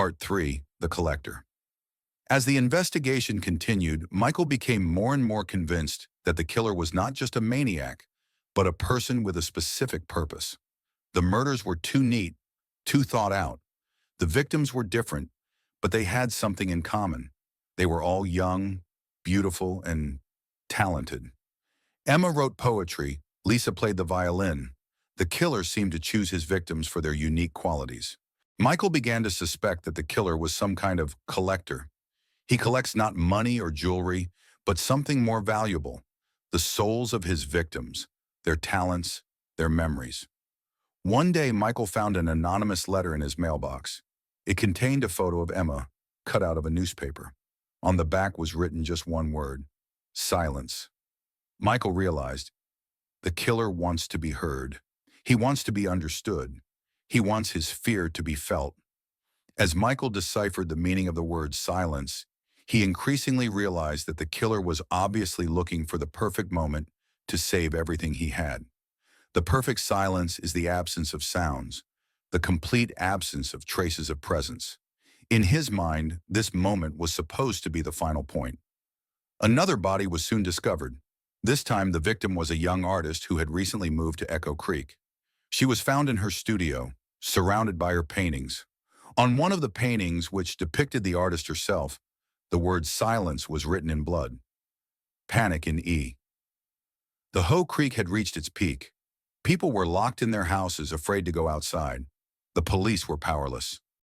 Part 3. The Collector. As the investigation continued, Michael became more and more convinced that the killer was not just a maniac, but a person with a specific purpose. The murders were too neat, too thought out. The victims were different, but they had something in common. They were all young, beautiful, and talented. Emma wrote poetry, Lisa played the violin. The killer seemed to choose his victims for their unique qualities. Michael began to suspect that the killer was some kind of collector. He collects not money or jewelry, but something more valuable, the souls of his victims, their talents, their memories. One day, Michael found an anonymous letter in his mailbox. It contained a photo of Emma, cut out of a newspaper. On the back was written just one word: silence. Michael realized the killer wants to be heard. He wants to be understood. He wants his fear to be felt. As Michael deciphered the meaning of the word silence, he increasingly realized that the killer was obviously looking for the perfect moment to save everything he had. The perfect silence is the absence of sounds, the complete absence of traces of presence. In his mind, this moment was supposed to be the final point. Another body was soon discovered. This time, the victim was a young artist who had recently moved to Echo Creek. She was found in her studio, surrounded by her paintings. On one of the paintings, which depicted the artist herself, the word silence was written in blood. Panic in E. The Hoe Creek had reached its peak. People were locked in their houses, afraid to go outside. The police were powerless.